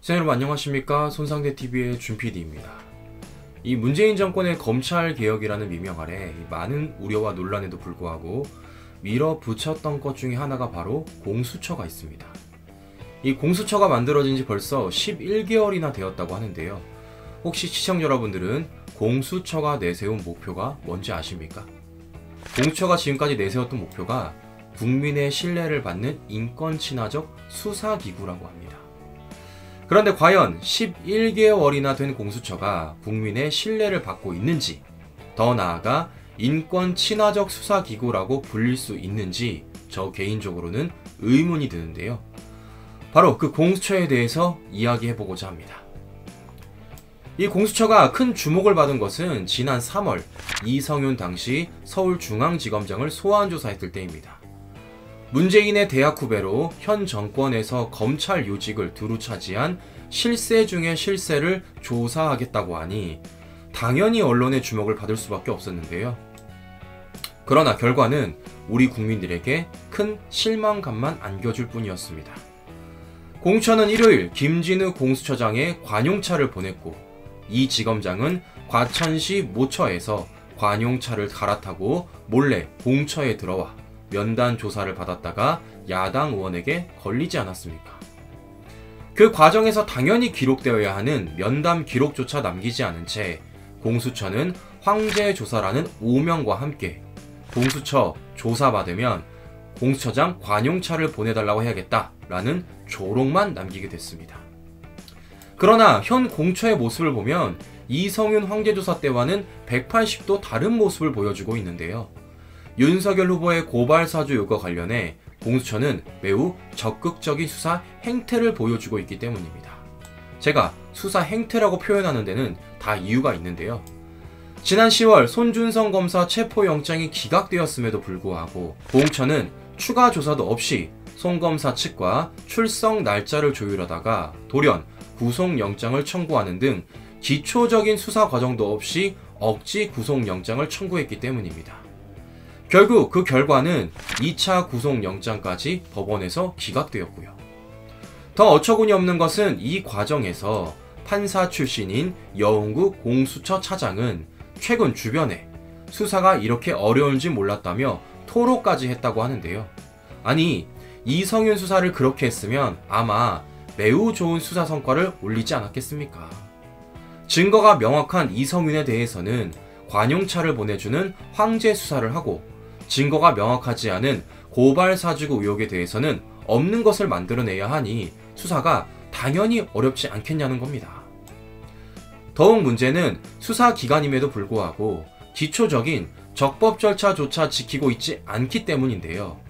시청자 여러분 안녕하십니까? 손상대TV의 준PD입니다. 이 문재인 정권의 검찰개혁이라는 미명 아래 많은 우려와 논란에도 불구하고 밀어붙였던 것 중에 하나가 바로 공수처가 있습니다. 이 공수처가 만들어진 지 벌써 11개월이나 되었다고 하는데요. 혹시 시청자 여러분들은 공수처가 내세운 목표가 뭔지 아십니까? 공수처가 지금까지 내세웠던 목표가 국민의 신뢰를 받는 인권친화적 수사기구라고 합니다. 그런데 과연 11개월이나 된 공수처가 국민의 신뢰를 받고 있는지, 더 나아가 인권친화적 수사기구라고 불릴 수 있는지 저 개인적으로는 의문이 드는데요. 바로 그 공수처에 대해서 이야기해보고자 합니다. 이 공수처가 큰 주목을 받은 것은 지난 3월 이성윤 당시 서울중앙지검장을 소환조사했을 때입니다. 문재인의 대학 후배로 현 정권에서 검찰 요직을 두루차지한 실세 중의 실세를 조사하겠다고 하니 당연히 언론의 주목을 받을 수밖에 없었는데요. 그러나 결과는 우리 국민들에게 큰 실망감만 안겨줄 뿐이었습니다. 공수처는 일요일 김진우 공수처장에 관용차를 보냈고, 이 지검장은 과천시 모처에서 관용차를 갈아타고 몰래 공처에 들어와 면담 조사를 받았다가 야당 의원에게 걸리지 않았습니까? 그 과정에서 당연히 기록되어야 하는 면담 기록조차 남기지 않은 채 공수처는 황제 조사라는 오명과 함께 공수처 조사받으면 공수처장 관용차를 보내달라고 해야겠다라는 조롱만 남기게 됐습니다. 그러나 현 공처의 모습을 보면 이성윤 황제조사 때와는 180도 다른 모습을 보여주고 있는데요. 윤석열 후보의 고발 사주 의혹과 관련해 공수처는 매우 적극적인 수사 행태를 보여주고 있기 때문입니다. 제가 수사 행태라고 표현하는 데는 다 이유가 있는데요. 지난 10월 손준성 검사 체포영장이 기각되었음에도 불구하고 공수처는 추가 조사도 없이 손 검사 측과 출석 날짜를 조율하다가 돌연 구속영장을 청구하는 등 기초적인 수사 과정도 없이 억지 구속영장을 청구했기 때문입니다. 결국 그 결과는 2차 구속영장까지 법원에서 기각되었고요. 더 어처구니 없는 것은 이 과정에서 판사 출신인 여운구 공수처 차장은 최근 주변에 수사가 이렇게 어려운지 몰랐다며 토로까지 했다고 하는데요. 아니, 이성윤 수사를 그렇게 했으면 아마 매우 좋은 수사 성과를 올리지 않았겠습니까? 증거가 명확한 이성윤에 대해서는 관용차를 보내주는 황제 수사를 하고, 증거가 명확하지 않은 고발 사주구 의혹에 대해서는 없는 것을 만들어내야 하니 수사가 당연히 어렵지 않겠냐는 겁니다. 더욱 문제는 수사 기간임에도 불구하고 기초적인 적법 절차조차 지키고 있지 않기 때문인데요.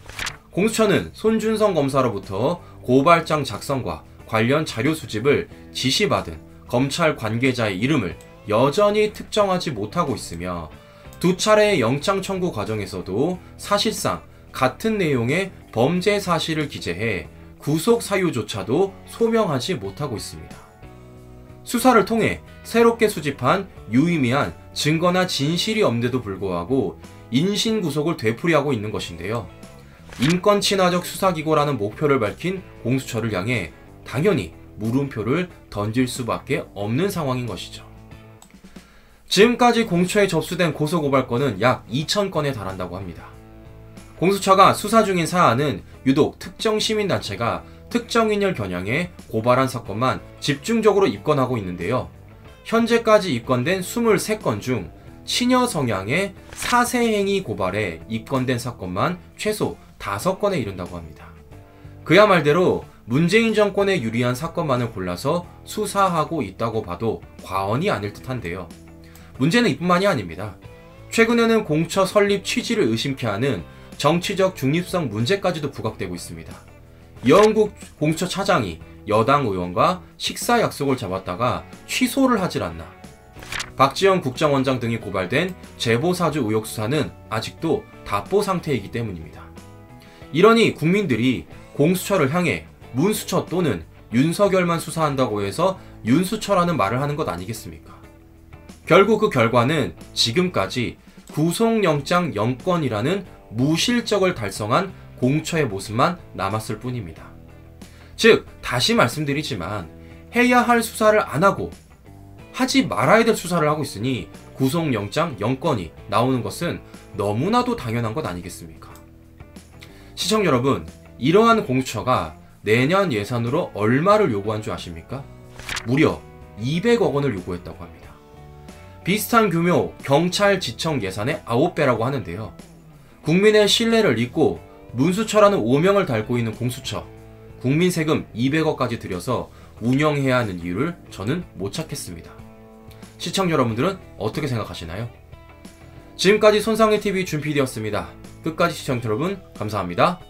공수처는 손준성 검사로부터 고발장 작성과 관련 자료 수집을 지시받은 검찰 관계자의 이름을 여전히 특정하지 못하고 있으며, 두 차례의 영장 청구 과정에서도 사실상 같은 내용의 범죄 사실을 기재해 구속 사유조차도 소명하지 못하고 있습니다. 수사를 통해 새롭게 수집한 유의미한 증거나 진실이 없는데도 불구하고 인신구속을 되풀이하고 있는 것인데요. 인권친화적 수사기구라는 목표를 밝힌 공수처를 향해 당연히 물음표를 던질 수밖에 없는 상황인 것이죠. 지금까지 공수처에 접수된 고소고발건은 약 2,000건에 달한다고 합니다. 공수처가 수사 중인 사안은 유독 특정 시민단체가 특정인을 겨냥해 고발한 사건만 집중적으로 입건하고 있는데요. 현재까지 입건된 23건 중 친여 성향의 사세행위 고발에 입건된 사건만 최소 5건에 이른다고 합니다. 그야 말대로 문재인 정권에 유리한 사건만을 골라서 수사하고 있다고 봐도 과언이 아닐 듯한데요. 문제는 이뿐만이 아닙니다. 최근에는 공처 설립 취지를 의심케 하는 정치적 중립성 문제까지도 부각되고 있습니다. 여운구 공수처 차장이 여당 의원과 식사 약속을 잡았다가 취소를 하질 않나. 박지원 국정원장 등이 고발된 제보사주 의혹 수사는 아직도 답보 상태이기 때문입니다. 이러니 국민들이 공수처를 향해 문수처 또는 윤석열만 수사한다고 해서 윤수처라는 말을 하는 것 아니겠습니까? 결국 그 결과는 지금까지 구속영장 0건이라는 무실적을 달성한 공처의 모습만 남았을 뿐입니다. 즉, 다시 말씀드리지만 해야 할 수사를 안 하고 하지 말아야 될 수사를 하고 있으니 구속영장 0건이 나오는 것은 너무나도 당연한 것 아니겠습니까? 시청자 여러분, 이러한 공수처가 내년 예산으로 얼마를 요구한 줄 아십니까? 무려 200억 원을 요구했다고 합니다. 비슷한 규모 경찰지청 예산의 9배라고 하는데요. 국민의 신뢰를 잊고 문수처라는 오명을 달고 있는 공수처, 국민 세금 200억까지 들여서 운영해야 하는 이유를 저는 못 찾겠습니다. 시청자 여러분들은 어떻게 생각하시나요? 지금까지 손상의TV 준PD였습니다. 끝까지 시청자 여러분 감사합니다.